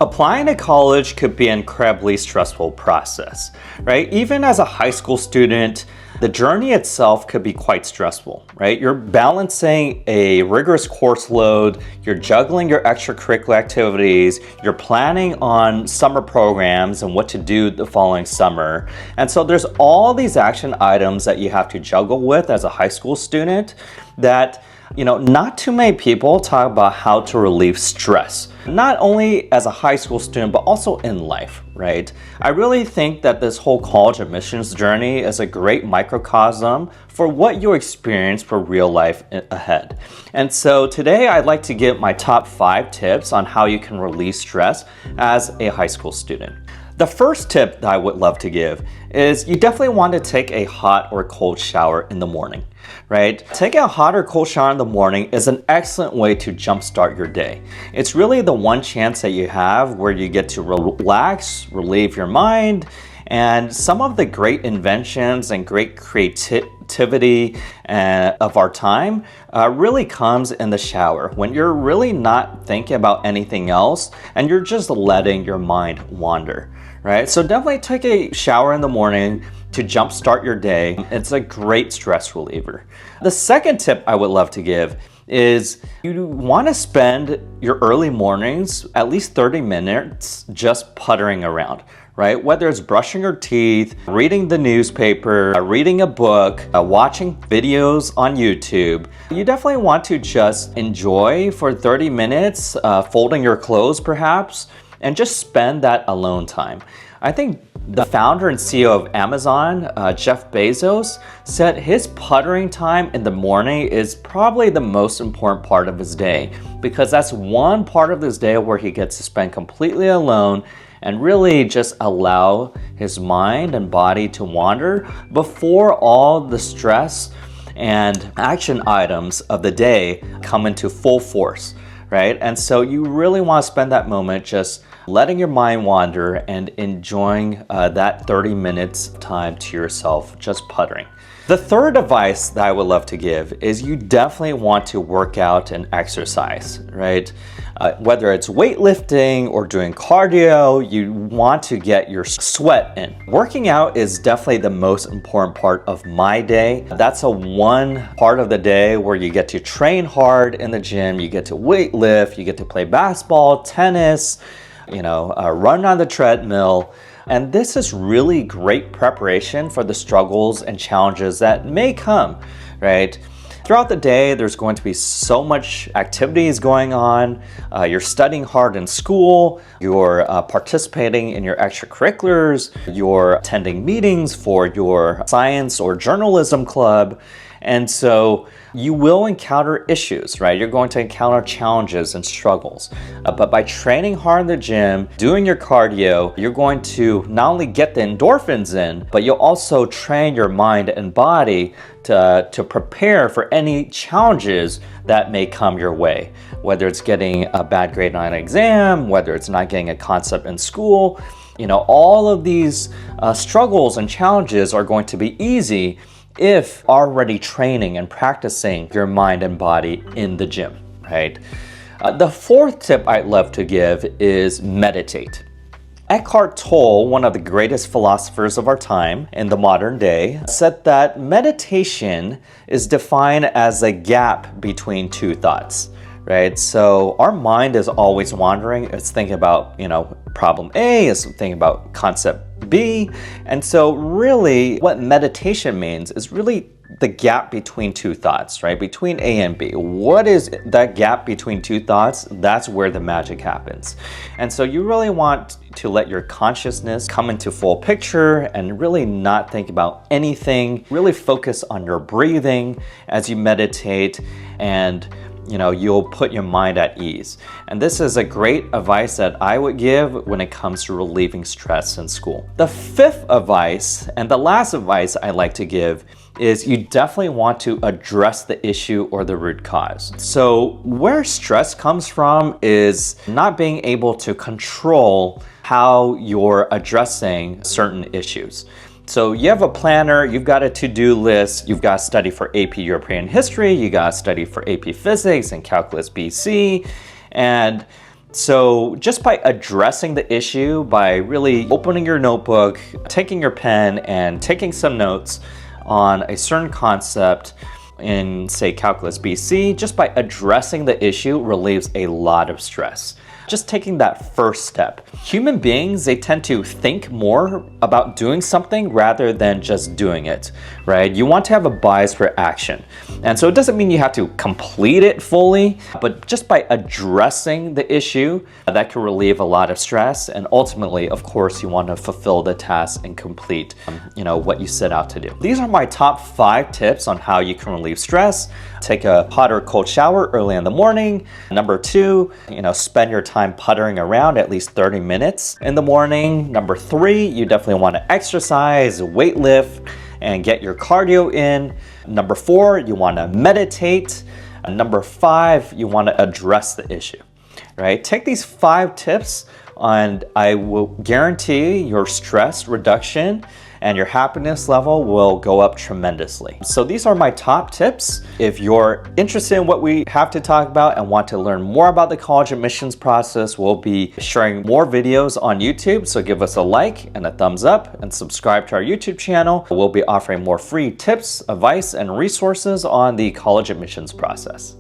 Applying to college could be an incredibly stressful process, right? Even as a high school student, the journey itself could be quite stressful, right? You're balancing a rigorous course load, you're juggling your extracurricular activities, you're planning on summer programs and what to do the following summer. And so there's all these action items that you have to juggle with as a high school student that, not too many people talk about how to relieve stress, not only as a high school student, but also in life, right? I really think that this whole college admissions journey is a great microcosm for what you experience for real life ahead. And so today I'd like to give my top 5 tips on how you can relieve stress as a high school student. The first tip that I would love to give is you definitely want to take a hot or cold shower in the morning, right? Taking a hot or cold shower in the morning is an excellent way to jumpstart your day. It's really the one chance that you have where you get to relax, relieve your mind, and some of the great inventions and great creativity of our time really comes in the shower when you're really not thinking about anything else and you're just letting your mind wander, right? So definitely take a shower in the morning to jumpstart your day. It's a great stress reliever. The second tip I would love to give is you want to spend your early mornings at least 30 minutes just puttering around, right? Whether it's brushing your teeth, reading the newspaper, reading a book, watching videos on YouTube, you definitely want to just enjoy for 30 minutes, folding your clothes perhaps, and just spend that alone time. I think the founder and CEO of Amazon, Jeff Bezos, said his puttering time in the morning is probably the most important part of his day because that's one part of his day where he gets to spend completely alone and really just allow his mind and body to wander before all the stress and action items of the day come into full force, right? And so you really want to spend that moment just letting your mind wander and enjoying that 30 minutes time to yourself, just puttering. The third advice that I would love to give is you definitely want to work out and exercise, right? Whether it's weightlifting or doing cardio, you want to get your sweat in. Working out is definitely the most important part of my day. That's one part of the day where you get to train hard in the gym, you get to weightlift, you get to play basketball, tennis, run on the treadmill. And this is really great preparation for the struggles and challenges that may come, right? Throughout the day, there's going to be so much activities going on. You're studying hard in school, you're participating in your extracurriculars, you're attending meetings for your science or journalism club. And so you will encounter issues, right? You're going to encounter challenges and struggles. But by training hard in the gym, doing your cardio, you're going to not only get the endorphins in, but you'll also train your mind and body to prepare for any challenges that may come your way. Whether it's getting a bad grade on an exam, whether it's not getting a concept in school, all of these struggles and challenges are going to be easy if already training and practicing your mind and body in the gym, right? The fourth tip I'd love to give is meditate. Eckhart Tolle, one of the greatest philosophers of our time in the modern day, said that meditation is defined as a gap between two thoughts, right? So our mind is always wandering. It's thinking about, problem A, it's thinking about concept B. And so really what meditation means is really the gap between two thoughts, right? Between A and B. What is that gap between two thoughts? That's where the magic happens. And so you really want to let your consciousness come into full picture and really not think about anything. Really focus on your breathing as you meditate, and you'll put your mind at ease. And this is a great advice that I would give when it comes to relieving stress in school. The fifth advice and the last advice I like to give is you definitely want to address the issue or the root cause. So where stress comes from is not being able to control how you're addressing certain issues. So you have a planner, you've got a to-do list, you've got to study for AP European History, you got to study for AP Physics and Calculus BC, and So just by addressing the issue, by really opening your notebook, taking your pen and taking some notes on a certain concept in, say, Calculus BC, just by addressing the issue relieves a lot of stress. Just taking that first step. Human beings, they tend to think more about doing something rather than just doing it, right? You want to have a bias for action. And so it doesn't mean you have to complete it fully, but just by addressing the issue, that can relieve a lot of stress. And ultimately, of course, you want to fulfill the task and complete, what you set out to do. These are my top 5 tips on how you can relieve stress. Take a hot or cold shower early in the morning. Number 2, spend your time puttering around at least 30 minutes in the morning. Number 3, you definitely want to exercise, weight lift, and get your cardio in. Number 4, you want to meditate. Number 5, you want to address the issue, right? Take these 5 tips and I will guarantee your stress reduction and your happiness level will go up tremendously. So these are my top tips. If you're interested in what we have to talk about and want to learn more about the college admissions process, we'll be sharing more videos on YouTube. So give us a like and a thumbs up and subscribe to our YouTube channel. We'll be offering more free tips, advice, and resources on the college admissions process.